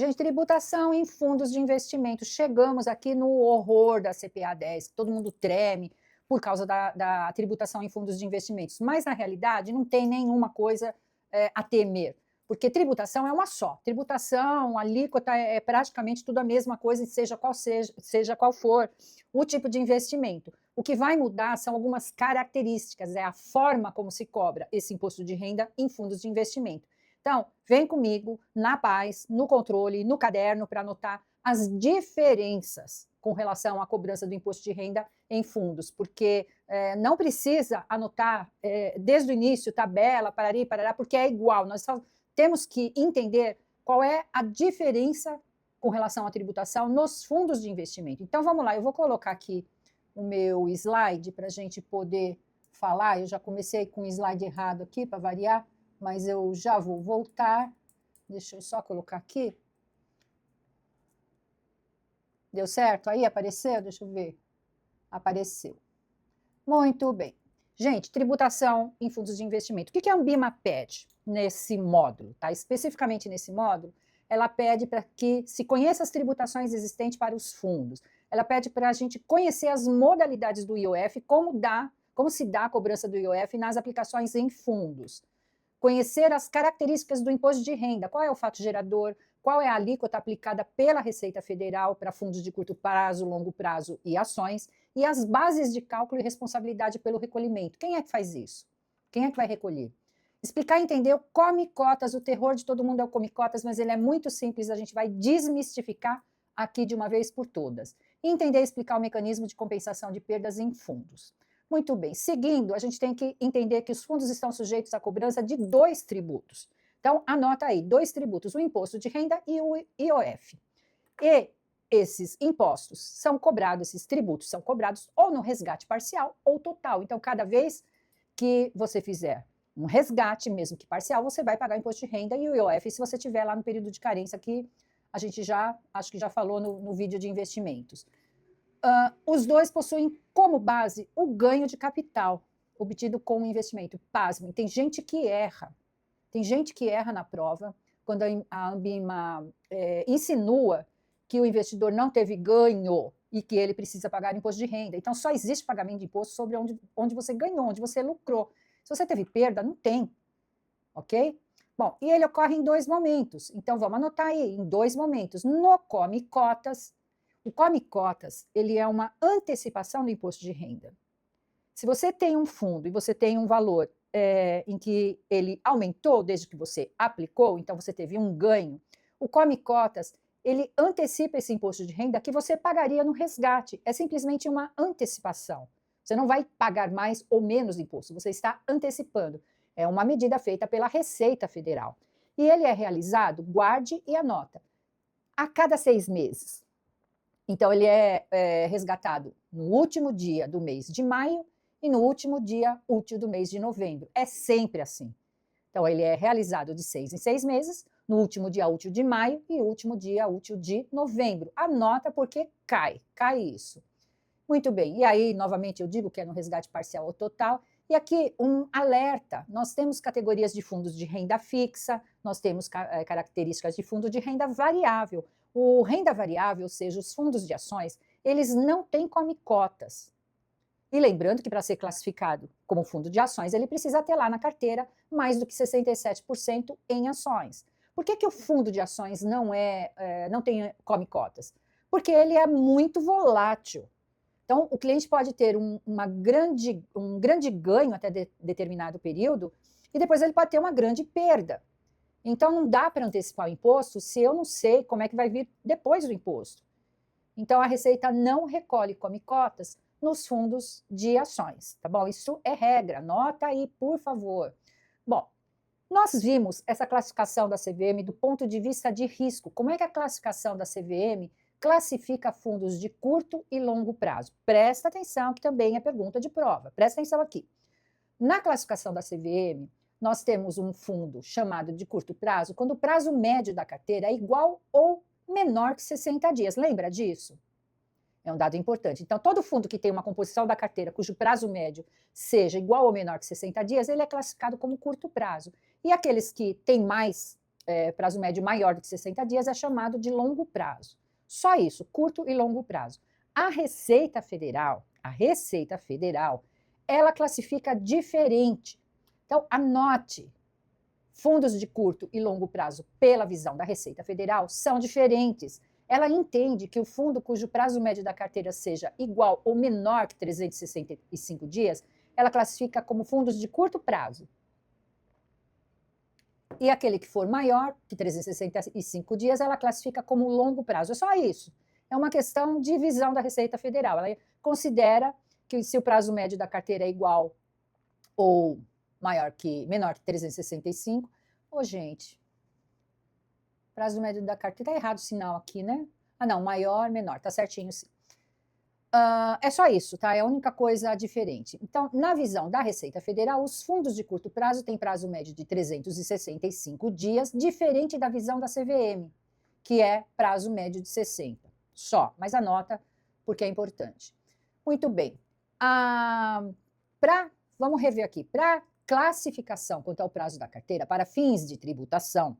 Gente, tributação em fundos de investimento. Chegamos aqui no horror da CPA 10, todo mundo treme por causa da tributação em fundos de investimentos. Mas, na realidade, não tem nenhuma coisa a temer, porque tributação é uma só. Tributação, alíquota é praticamente tudo a mesma coisa, seja qual for o tipo de investimento. O que vai mudar são algumas características, é a forma como se cobra esse imposto de renda em fundos de investimento. Então, vem comigo, na paz, no controle, no caderno, para anotar as diferenças com relação à cobrança do imposto de renda em fundos, porque não precisa anotar desde o início, tabela, parari, parará, porque é igual. Nós só temos que entender qual é a diferença com relação à tributação nos fundos de investimento. Então, vamos lá, eu vou colocar aqui o meu slide para a gente poder falar. Eu já comecei com o slide errado aqui, para variar, mas eu já vou voltar. Deixa eu só colocar aqui. Deu certo? Aí apareceu? Deixa eu ver. Apareceu. Muito bem. Gente, tributação em fundos de investimento. O que a Ambima pede nesse módulo? Tá? Especificamente nesse módulo, ela pede para que se conheça as tributações existentes para os fundos. Ela pede para a gente conhecer as modalidades do IOF, como se dá a cobrança do IOF nas aplicações em fundos. Conhecer as características do imposto de renda, qual é o fato gerador, qual é a alíquota aplicada pela Receita Federal para fundos de curto prazo, longo prazo e ações, e as bases de cálculo e responsabilidade pelo recolhimento. Quem é que faz isso? Quem é que vai recolher? Explicar e entender o come cotas, o terror de todo mundo é o come cotas, mas ele é muito simples, a gente vai desmistificar aqui de uma vez por todas. E entender e explicar o mecanismo de compensação de perdas em fundos. Muito bem, seguindo, a gente tem que entender que os fundos estão sujeitos à cobrança de 2 tributos. Então, anota aí, 2 tributos, o imposto de renda e o IOF. E esses impostos são cobrados, esses tributos são cobrados ou no resgate parcial ou total. Então, cada vez que você fizer um resgate, mesmo que parcial, você vai pagar imposto de renda e o IOF se você estiver lá no período de carência, que a gente acho que já falou no vídeo de investimentos. Os dois possuem como base o ganho de capital obtido com o investimento. Pasmem, tem gente que erra na prova, quando a Ambima insinua que o investidor não teve ganho e que ele precisa pagar imposto de renda. Então, só existe pagamento de imposto sobre onde você ganhou, onde você lucrou. Se você teve perda, não tem, ok? Bom, e ele ocorre em 2 momentos. Então, vamos anotar aí, em 2 momentos. No come cotas, o come cotas, ele é uma antecipação do imposto de renda. Se você tem um fundo e você tem um valor em que ele aumentou desde que você aplicou, então você teve um ganho, o come cotas, ele antecipa esse imposto de renda que você pagaria no resgate. É simplesmente uma antecipação. Você não vai pagar mais ou menos imposto, você está antecipando. É uma medida feita pela Receita Federal. E ele é realizado, guarde e anota, a cada 6 meses. Então, ele é resgatado no último dia do mês de maio e no último dia útil do mês de novembro. É sempre assim. Então, ele é realizado de 6 em 6 meses, no último dia útil de maio e último dia útil de novembro. Anota porque cai isso. Muito bem, e aí, novamente, eu digo que é no resgate parcial ou total. E aqui, um alerta, nós temos categorias de fundos de renda fixa, nós temos características de fundo de renda variável. O renda variável, ou seja, os fundos de ações, eles não têm come cotas. E lembrando que para ser classificado como fundo de ações, ele precisa ter lá na carteira mais do que 67% em ações. Por que o fundo de ações não tem come cotas? Porque ele é muito volátil. Então, o cliente pode ter um grande ganho até determinado período e depois ele pode ter uma grande perda. Então, não dá para antecipar o imposto se eu não sei como é que vai vir depois do imposto. Então, a Receita não recolhe come cotas nos fundos de ações, tá bom? Isso é regra, anota aí, por favor. Bom, nós vimos essa classificação da CVM do ponto de vista de risco. Como é que a classificação da CVM classifica fundos de curto e longo prazo? Presta atenção, que também é pergunta de prova. Presta atenção aqui. Na classificação da CVM, nós temos um fundo chamado de curto prazo, quando o prazo médio da carteira é igual ou menor que 60 dias. Lembra disso? É um dado importante. Então, todo fundo que tem uma composição da carteira cujo prazo médio seja igual ou menor que 60 dias, ele é classificado como curto prazo. E aqueles que têm mais prazo médio maior do que 60 dias é chamado de longo prazo. Só isso, curto e longo prazo. A Receita Federal, ela classifica diferente. Então, anote, fundos de curto e longo prazo, pela visão da Receita Federal, são diferentes. Ela entende que o fundo cujo prazo médio da carteira seja igual ou menor que 365 dias, ela classifica como fundos de curto prazo. E aquele que for maior que 365 dias, ela classifica como longo prazo. É só isso. É uma questão de visão da Receita Federal. Ela considera que se o prazo médio da carteira é igual ou menor que 365, gente, prazo médio da carteira, tá errado o sinal aqui, né? Ah, não, maior, menor, tá certinho sim. É só isso, tá? É a única coisa diferente. Então, na visão da Receita Federal, os fundos de curto prazo têm prazo médio de 365 dias, diferente da visão da CVM, que é prazo médio de 60. Só, mas anota porque é importante. Muito bem. Vamos rever aqui. Para classificação quanto ao prazo da carteira, para fins de tributação,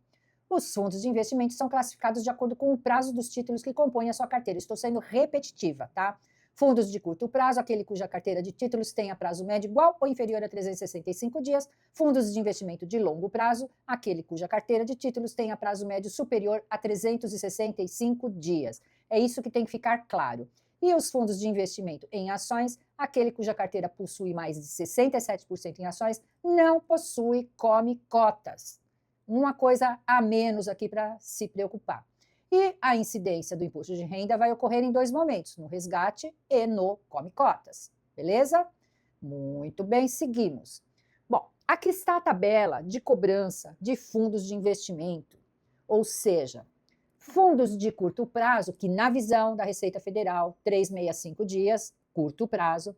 os fundos de investimento são classificados de acordo com o prazo dos títulos que compõem a sua carteira. Estou sendo repetitiva, tá? Fundos de curto prazo, aquele cuja carteira de títulos tenha prazo médio igual ou inferior a 365 dias. Fundos de investimento de longo prazo, aquele cuja carteira de títulos tenha prazo médio superior a 365 dias. É isso que tem que ficar claro. E os fundos de investimento em ações, aquele cuja carteira possui mais de 67% em ações, não possui come cotas. Uma coisa a menos aqui para se preocupar. E a incidência do imposto de renda vai ocorrer em 2 momentos, no resgate e no come cotas. Beleza? Muito bem, seguimos. Bom, aqui está a tabela de cobrança de fundos de investimento, ou seja, fundos de curto prazo, que na visão da Receita Federal, 365 dias, curto prazo,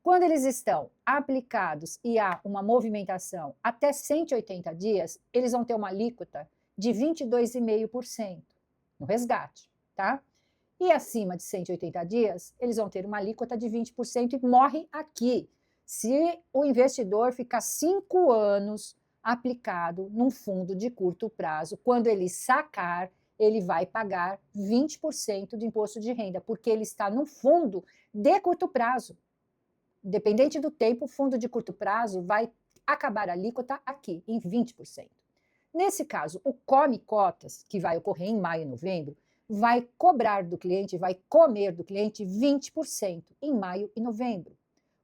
quando eles estão aplicados e há uma movimentação até 180 dias, eles vão ter uma alíquota de 22,5% no resgate, tá? E acima de 180 dias, eles vão ter uma alíquota de 20% e morre aqui. Se o investidor ficar 5 anos aplicado num fundo de curto prazo, quando ele sacar, ele vai pagar 20% de imposto de renda, porque ele está num fundo de curto prazo. Independente do tempo, o fundo de curto prazo vai acabar a alíquota aqui, em 20%. Nesse caso, o come cotas, que vai ocorrer em maio e novembro, vai cobrar do cliente, vai comer do cliente 20% em maio e novembro,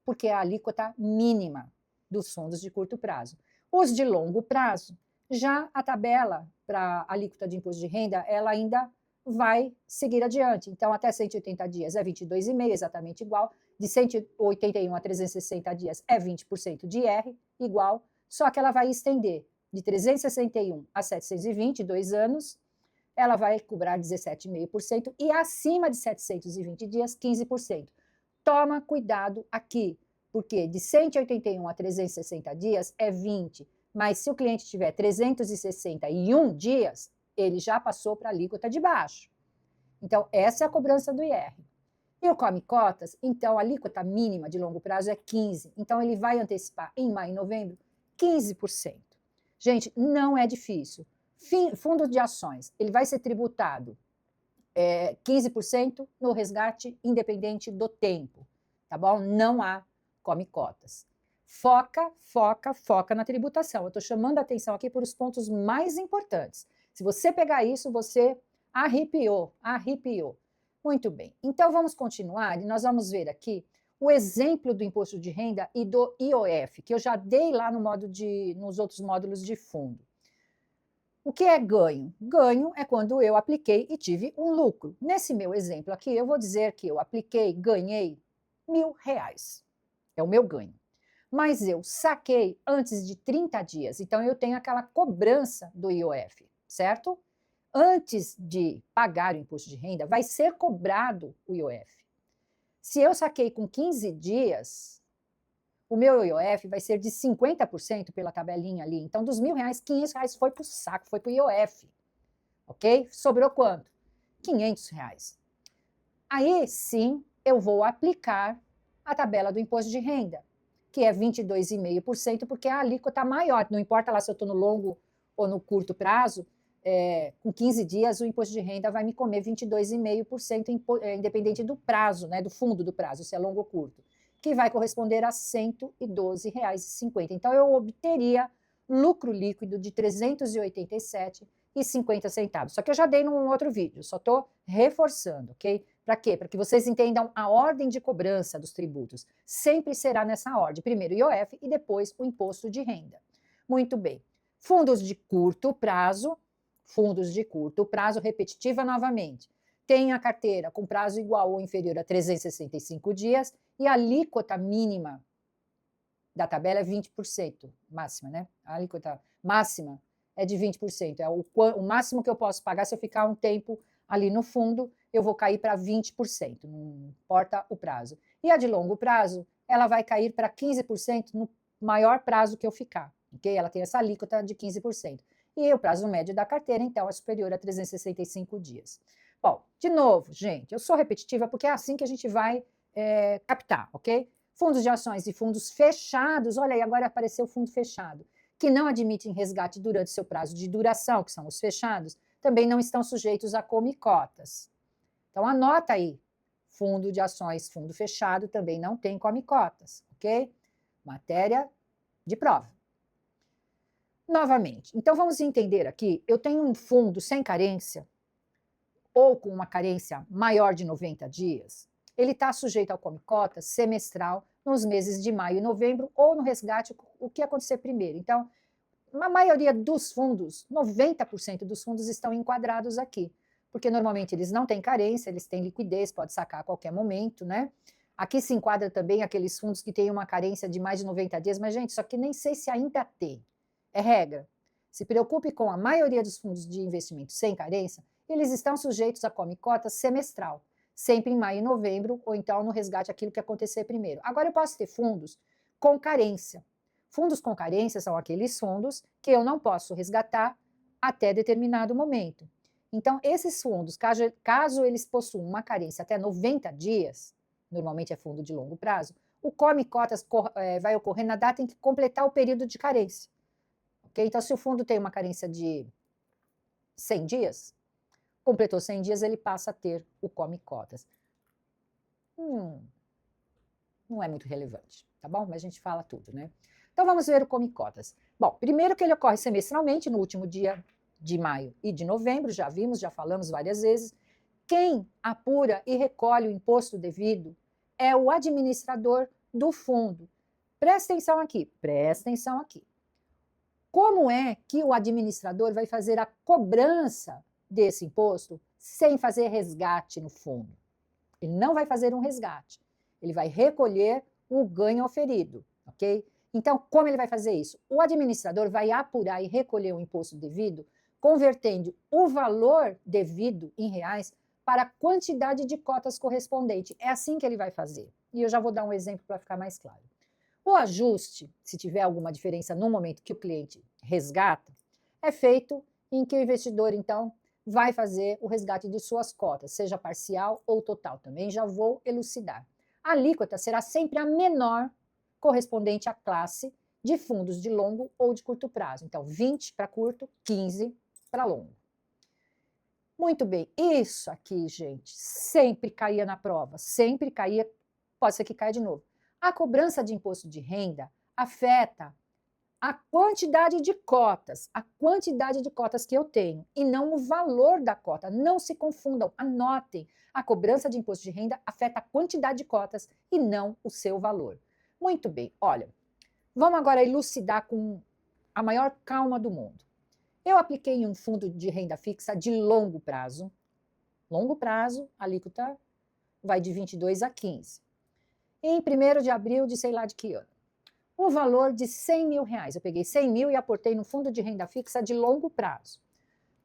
porque é a alíquota mínima dos fundos de curto prazo. Os de longo prazo, já a tabela para a alíquota de imposto de renda, ela ainda vai seguir adiante. Então, até 180 dias é 22,5%, exatamente igual. De 181 a 360 dias é 20% de IR, igual. Só que ela vai estender de 361 a 720, 2 anos, ela vai cobrar 17,5% e acima de 720 dias, 15%. Toma cuidado aqui, porque de 181 a 360 dias é 20%, mas se o cliente tiver 361 dias, ele já passou para a alíquota de baixo. Então, essa é a cobrança do IR. E o come cotas, então a alíquota mínima de longo prazo é 15%. Então, ele vai antecipar em maio e novembro 15%. Gente, não é difícil. Fundo de ações, ele vai ser tributado 15% no resgate independente do tempo, tá bom? Não há come cotas. Foca na tributação. Eu estou chamando a atenção aqui por os pontos mais importantes. Se você pegar isso, você arrepiou. Muito bem. Então, vamos continuar e nós vamos ver aqui o exemplo do imposto de renda e do IOF, que eu já dei lá nos outros módulos de fundo. O que é ganho? Ganho é quando eu apliquei e tive um lucro. Nesse meu exemplo aqui, eu vou dizer que eu apliquei, ganhei R$1.000. É o meu ganho. Mas eu saquei antes de 30 dias, então eu tenho aquela cobrança do IOF, certo? Antes de pagar o imposto de renda, vai ser cobrado o IOF. Se eu saquei com 15 dias, o meu IOF vai ser de 50% pela tabelinha ali. Então, dos R$1.000, R$500 foi para o saco, foi para o IOF. Ok? Sobrou quanto? R$500. Aí, sim, eu vou aplicar a tabela do imposto de renda, que é 22,5%, porque a alíquota maior. Não importa lá se eu estou no longo ou no curto prazo, com 15 dias o imposto de renda vai me comer 22,5%, independente do prazo, né, do fundo do prazo, se é longo ou curto, que vai corresponder a R$ 112,50. Então, eu obteria lucro líquido de R$ 387,50. Só que eu já dei num outro vídeo, só estou reforçando, ok? Para quê? Para que vocês entendam a ordem de cobrança dos tributos. Sempre será nessa ordem. Primeiro o IOF e depois o imposto de renda. Muito bem. Fundos de curto prazo, repetitiva novamente. Tem a carteira com prazo igual ou inferior a 365 dias e a alíquota mínima da tabela é 20%, máxima, né? A alíquota máxima é de 20%. É o máximo que eu posso pagar se eu ficar um tempo ali no fundo, eu vou cair para 20%, não importa o prazo. E a de longo prazo, ela vai cair para 15% no maior prazo que eu ficar, ok? Ela tem essa alíquota de 15%. E o prazo médio da carteira, então, é superior a 365 dias. Bom, de novo, gente, eu sou repetitiva porque é assim que a gente vai captar, ok? Fundos de ações e fundos fechados, olha aí, agora apareceu o fundo fechado, que não admitem resgate durante seu prazo de duração, que são os fechados, também não estão sujeitos a come-cotas. Então, anota aí, fundo de ações, fundo fechado, também não tem come-cotas, ok? Matéria de prova. Novamente, então vamos entender aqui, eu tenho um fundo sem carência, ou com uma carência maior de 90 dias, ele está sujeito ao come-cota semestral nos meses de maio e novembro, ou no resgate, o que acontecer primeiro. Então, a maioria dos fundos, 90% dos fundos estão enquadrados aqui, porque normalmente eles não têm carência, eles têm liquidez, pode sacar a qualquer momento, né? Aqui se enquadra também aqueles fundos que têm uma carência de mais de 90 dias, mas, gente, só que nem sei se ainda tem. É regra. Se preocupe com a maioria dos fundos de investimento sem carência, eles estão sujeitos a come-cota semestral, sempre em maio e novembro, ou então no resgate aquilo que acontecer primeiro. Agora eu posso ter fundos com carência. Fundos com carência são aqueles fundos que eu não posso resgatar até determinado momento. Então, esses fundos, caso eles possuam uma carência até 90 dias, normalmente é fundo de longo prazo, o come-cotas vai ocorrer na data em que completar o período de carência. Okay? Então, se o fundo tem uma carência de 100 dias, completou 100 dias, ele passa a ter o come-cotas. Não é muito relevante, tá bom? Mas a gente fala tudo, né? Então, vamos ver o come-cotas. Bom, primeiro que ele ocorre semestralmente, no último dia de maio e de novembro, já vimos, já falamos várias vezes. Quem apura e recolhe o imposto devido é o administrador do fundo. Presta atenção aqui, presta atenção aqui. Como é que o administrador vai fazer a cobrança desse imposto sem fazer resgate no fundo? Ele não vai fazer um resgate, ele vai recolher o ganho oferido, ok? Então, como ele vai fazer isso? O administrador vai apurar e recolher o imposto devido, convertendo o valor devido em reais para a quantidade de cotas correspondente. É assim que ele vai fazer. E eu já vou dar um exemplo para ficar mais claro. O ajuste, se tiver alguma diferença no momento que o cliente resgata, é feito em que o investidor, então, vai fazer o resgate de suas cotas, seja parcial ou total. Também já vou elucidar. A alíquota será sempre a menor correspondente à classe de fundos de longo ou de curto prazo. Então, 20 para curto, 15 para longo. Muito bem, isso aqui, gente, sempre caía na prova, sempre caía, pode ser que caia de novo. A cobrança de imposto de renda afeta a quantidade de cotas que eu tenho, e não o valor da cota. Não se confundam, anotem. A cobrança de imposto de renda afeta a quantidade de cotas e não o seu valor. Muito bem, olha, vamos agora elucidar com a maior calma do mundo. Eu apliquei em um fundo de renda fixa de longo prazo, a alíquota vai de 22 a 15. Em 1º de abril de sei lá de que ano. O valor de 100 mil reais. Eu peguei 100 mil e aportei no fundo de renda fixa de longo prazo,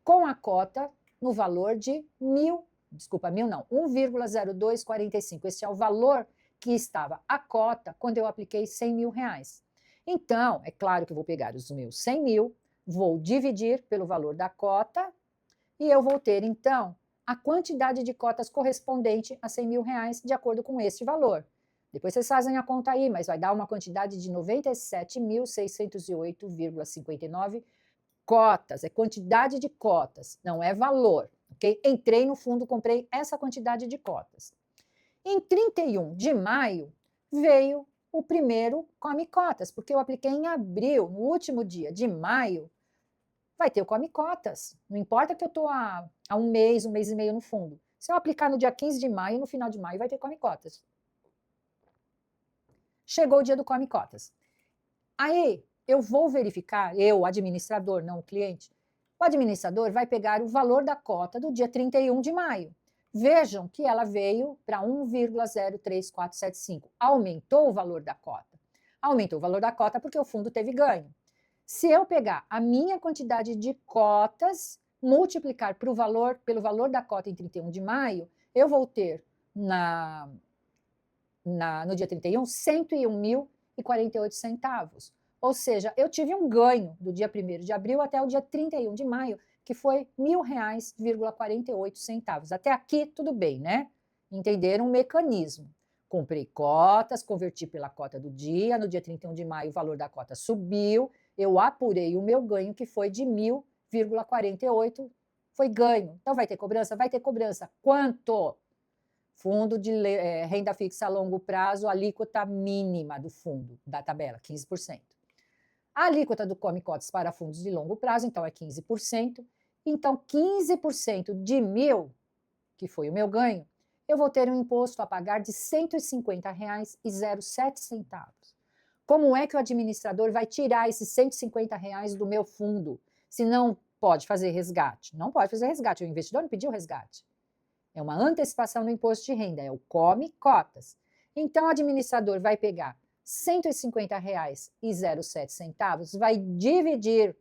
com a cota no valor de 1,0245. Esse é o valor que estava a cota quando eu apliquei 100 mil reais. Então, é claro que eu vou pegar os meus 100 mil, vou dividir pelo valor da cota e eu vou ter, então, a quantidade de cotas correspondente a 100 mil reais de acordo com esse valor. Depois vocês fazem a conta aí, mas vai dar uma quantidade de 97.608,59 cotas, é quantidade de cotas, não é valor, ok? Entrei no fundo, comprei essa quantidade de cotas. Em 31 de maio, veio o primeiro Come Cotas, porque eu apliquei em abril, no último dia de maio, vai ter o Come Cotas. Não importa que eu estou há um mês e meio no fundo. Se eu aplicar no dia 15 de maio, no final de maio, vai ter Come Cotas. Chegou o dia do Come Cotas. Aí, eu vou verificar, eu, administrador, não o cliente, o administrador vai pegar o valor da cota do dia 31 de maio. Vejam que ela veio para 1,03475. Aumentou o valor da cota. Aumentou o valor da cota porque o fundo teve ganho. Se eu pegar a minha quantidade de cotas, multiplicar pelo valor da cota em 31 de maio, eu vou ter no dia 31, 101.048 centavos. Ou seja, eu tive um ganho do dia 1º de abril até o dia 31 de maio, que foi R$1.000,48. Até aqui, tudo bem, né? Entenderam o mecanismo. Comprei cotas, converti pela cota do dia, no dia 31 de maio o valor da cota subiu, eu apurei o meu ganho, que foi de 1.000,48, foi ganho. Então, vai ter cobrança? Vai ter cobrança. Quanto? Fundo de renda fixa a longo prazo, alíquota mínima do fundo, da tabela, 15%. A alíquota do Come Cotas para fundos de longo prazo, então, é 15%. Então, 15% de 1.000, que foi o meu ganho, eu vou ter um imposto a pagar de R$ 150,07. Como é que o administrador vai tirar esses R$ 150 do meu fundo? Se não pode fazer resgate. Não pode fazer resgate, o investidor não pediu resgate. É uma antecipação do imposto de renda, é o Come Cotas. Então, o administrador vai pegar R$ 150,07, vai dividir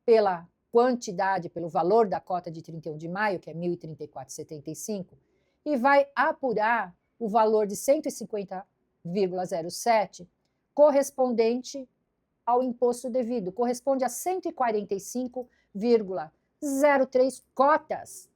pela quantidade, pelo valor da cota de 31 de maio, que é 1.034,75, e vai apurar o valor de 150,07 correspondente ao imposto devido, corresponde a 145,03 cotas.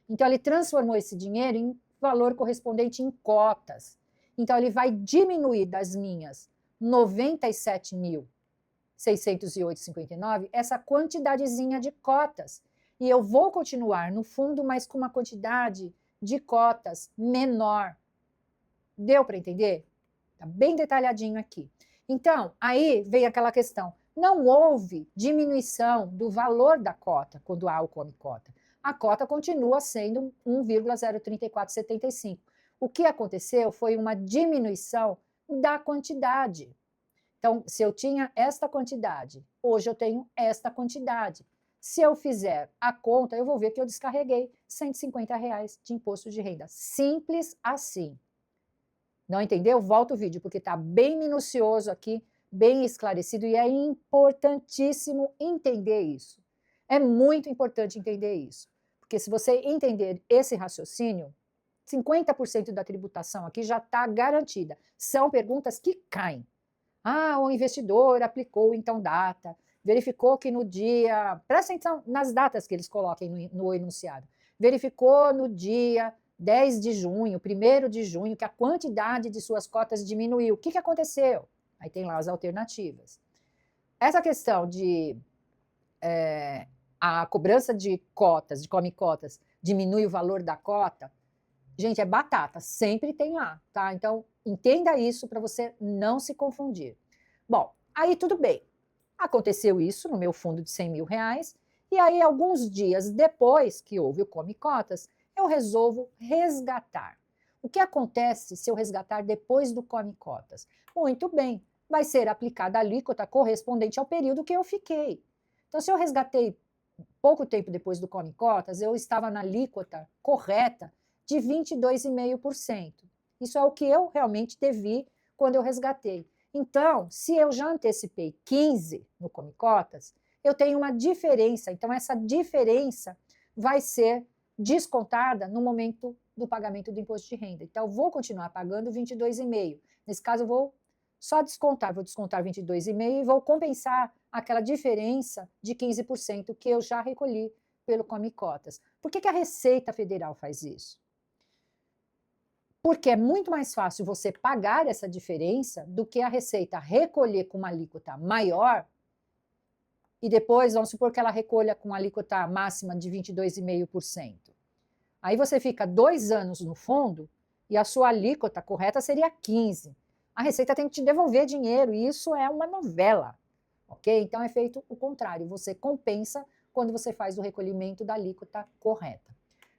Então, ele transformou esse dinheiro em valor correspondente em cotas. Então, ele vai diminuir das minhas 97.608,59 essa quantidadezinha de cotas. E eu vou continuar no fundo, mas com uma quantidade de cotas menor. Deu para entender? Está bem detalhadinho aqui. Então, aí veio aquela questão. Não houve diminuição do valor da cota quando há o Come Cota. A cota continua sendo 1,03475. O que aconteceu foi uma diminuição da quantidade. Então, se eu tinha esta quantidade, hoje eu tenho esta quantidade. Se eu fizer a conta, eu vou ver que eu descarreguei R$ 150 de imposto de renda. Simples assim. Não entendeu? Volta o vídeo, porque está bem minucioso aqui, bem esclarecido, e é importantíssimo entender isso. É muito importante entender isso. Porque se você entender esse raciocínio, 50% da tributação aqui já está garantida. São perguntas que caem. Ah, o investidor aplicou então data, verificou que no dia... Presta atenção nas datas que eles coloquem no enunciado. Verificou no dia 10 de junho, 1º de junho, que a quantidade de suas cotas diminuiu. O que aconteceu? Aí tem lá as alternativas. Essa questão de a cobrança de cotas, de Come Cotas, diminui o valor da cota, gente, é batata, sempre tem lá, tá? Então, entenda isso para você não se confundir. Bom, aí tudo bem. Aconteceu isso no meu fundo de R$ 100.000, e aí alguns dias depois que houve o Come Cotas, eu resolvo resgatar. O que acontece se eu resgatar depois do Come Cotas? Muito bem, vai ser aplicada a alíquota correspondente ao período que eu fiquei. Então, se eu resgatei pouco tempo depois do Come Cotas, eu estava na alíquota correta de 22,5%. Isso é o que eu realmente devi quando eu resgatei. Então, se eu já antecipei 15 no Come Cotas, eu tenho uma diferença. Então, essa diferença vai ser descontada no momento do pagamento do imposto de renda. Então, eu vou continuar pagando 22,5%. Nesse caso, eu vou só descontar, vou descontar 22,5% e vou compensar aquela diferença de 15% que eu já recolhi pelo Come Cotas. Por que a Receita Federal faz isso? Porque é muito mais fácil você pagar essa diferença do que a Receita recolher com uma alíquota maior e depois vamos supor que ela recolha com alíquota máxima de 22,5%. Aí você fica 2 anos no fundo e a sua alíquota correta seria 15%. A Receita tem que te devolver dinheiro e isso é uma novela, ok? Então é feito o contrário, você compensa quando você faz o recolhimento da alíquota correta.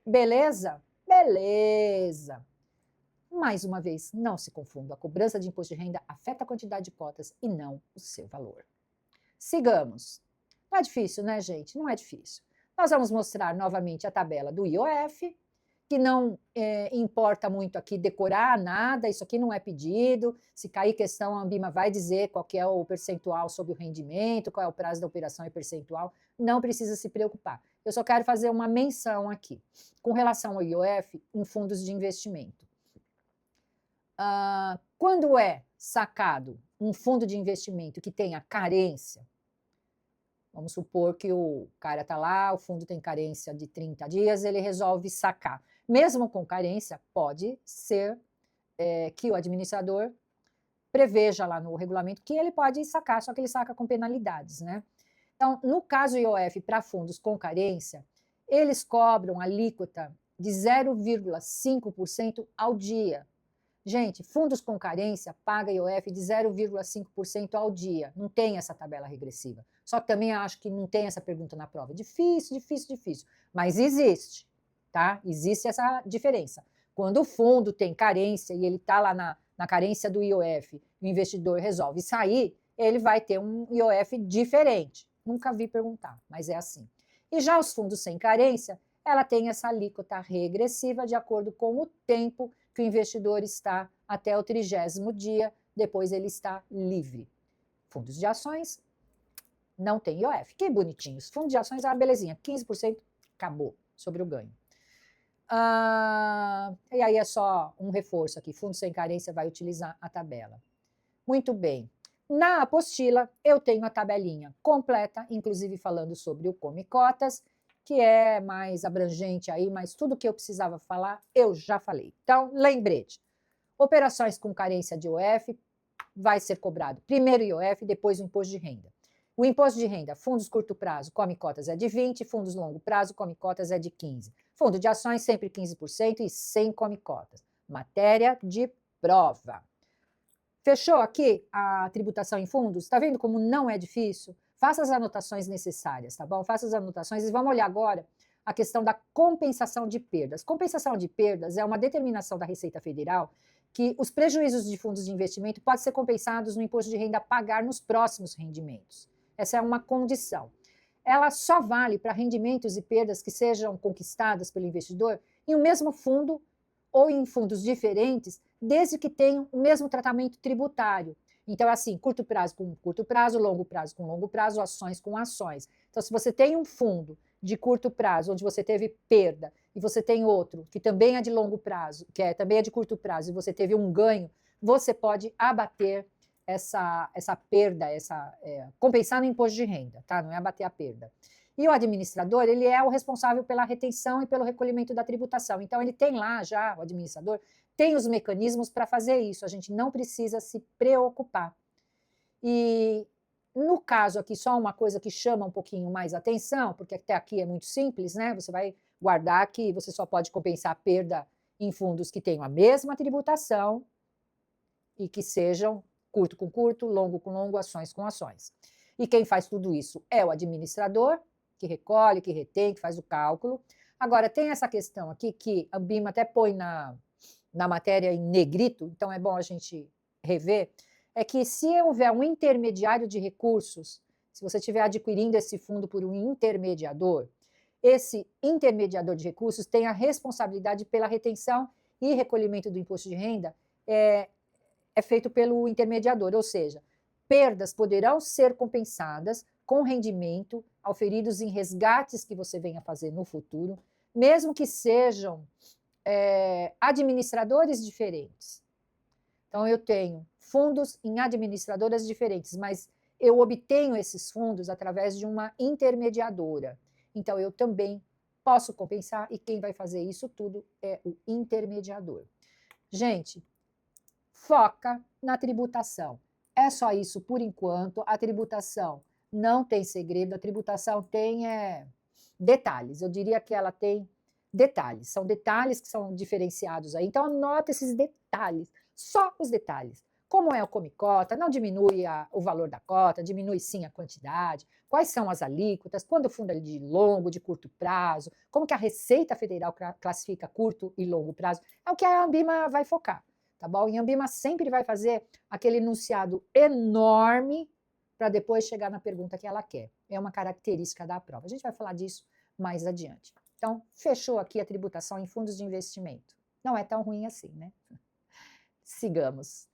Beleza? Beleza! Mais uma vez, não se confunda, a cobrança de imposto de renda afeta a quantidade de cotas e não o seu valor. Sigamos. Não é difícil, né, gente? Não é difícil. Nós vamos mostrar novamente a tabela do IOF, que não importa muito aqui decorar nada, isso aqui não é pedido. Se cair questão, a Ambima vai dizer qual que é o percentual sobre o rendimento, qual é o prazo da operação e percentual. Não precisa se preocupar. Eu só quero fazer uma menção aqui, com relação ao IOF em fundos de investimento. Quando é sacado um fundo de investimento que tenha carência, vamos supor que o cara está lá, o fundo tem carência de 30 dias, ele resolve sacar. Mesmo com carência, pode ser que o administrador preveja lá no regulamento que ele pode sacar, só que ele saca com penalidades, né? Então, no caso IOF para fundos com carência, eles cobram alíquota de 0,5% ao dia. Gente, fundos com carência paga IOF de 0,5% ao dia. Não tem essa tabela regressiva. Só que também acho que não tem essa pergunta na prova. Difícil, difícil, difícil. Mas existe, tá? Existe essa diferença. Quando o fundo tem carência e ele está lá na carência do IOF, o investidor resolve sair, ele vai ter um IOF diferente. Nunca vi perguntar, mas é assim. E já os fundos sem carência, ela tem essa alíquota regressiva de acordo com o tempo que o investidor está até o 30º dia, depois ele está livre. Fundos de ações não tem IOF. Que bonitinhos. Fundos de ações, belezinha, 15%, acabou sobre o ganho. E aí é só um reforço aqui, fundo sem carência vai utilizar a tabela. Muito bem. Na apostila, eu tenho a tabelinha completa, inclusive falando sobre o Come Cotas, que é mais abrangente aí, mas tudo que eu precisava falar, eu já falei. Então, lembrete, operações com carência de IOF vai ser cobrado primeiro IOF, depois o imposto de renda. O imposto de renda, fundos curto prazo, Come Cotas é de 20%, fundos longo prazo, Come Cotas é de 15%. Fundo de ações, sempre 15% e sem Come Cotas. Matéria de prova. Fechou aqui a tributação em fundos? Está vendo como não é difícil? Faça as anotações necessárias, tá bom? Faça as anotações e vamos olhar agora a questão da compensação de perdas. Compensação de perdas é uma determinação da Receita Federal que os prejuízos de fundos de investimento podem ser compensados no imposto de renda a pagar nos próximos rendimentos. Essa é uma condição. Ela só vale para rendimentos e perdas que sejam conquistadas pelo investidor em um mesmo fundo ou em fundos diferentes, desde que tenham o mesmo tratamento tributário. Então, assim, curto prazo com curto prazo, longo prazo com longo prazo, ações com ações. Então, se você tem um fundo de curto prazo, onde você teve perda, e você tem outro que também é de longo prazo, também é de curto prazo, e você teve um ganho, você pode abater essa perda, compensar no imposto de renda, tá? Não é abater a perda. E o administrador, ele é o responsável pela retenção e pelo recolhimento da tributação. Então, ele tem lá já, o administrador, tem os mecanismos para fazer isso. A gente não precisa se preocupar. E, no caso aqui, só uma coisa que chama um pouquinho mais atenção, porque até aqui é muito simples, né? Você vai guardar que você só pode compensar a perda em fundos que tenham a mesma tributação e que sejam curto com curto, longo com longo, ações com ações. E quem faz tudo isso é o administrador, que recolhe, que retém, que faz o cálculo. Agora, tem essa questão aqui que a Ambima até põe na matéria em negrito, então é bom a gente rever, é que se houver um intermediário de recursos, se você estiver adquirindo esse fundo por um intermediador, esse intermediador de recursos tem a responsabilidade pela retenção e recolhimento do imposto de renda, é feito pelo intermediador, ou seja, perdas poderão ser compensadas com rendimento auferidos em resgates que você venha fazer no futuro, mesmo que sejam administradores diferentes. Então, eu tenho fundos em administradoras diferentes, mas eu obtenho esses fundos através de uma intermediadora. Então, eu também posso compensar e quem vai fazer isso tudo é o intermediador. Gente, foca na tributação. É só isso por enquanto. A tributação não tem segredo, a tributação tem detalhes, eu diria que ela tem detalhes, são detalhes que são diferenciados aí, então anota esses detalhes, só os detalhes. Como é o come-cota, não diminui o valor da cota, diminui sim a quantidade, quais são as alíquotas, quando o fundo é de longo, de curto prazo, como que a Receita Federal classifica curto e longo prazo, é o que a Ambima vai focar, tá bom? E a Ambima sempre vai fazer aquele enunciado enorme para depois chegar na pergunta que ela quer. É uma característica da prova. A gente vai falar disso mais adiante. Então, fechou aqui a tributação em fundos de investimento. Não é tão ruim assim, né? Sigamos.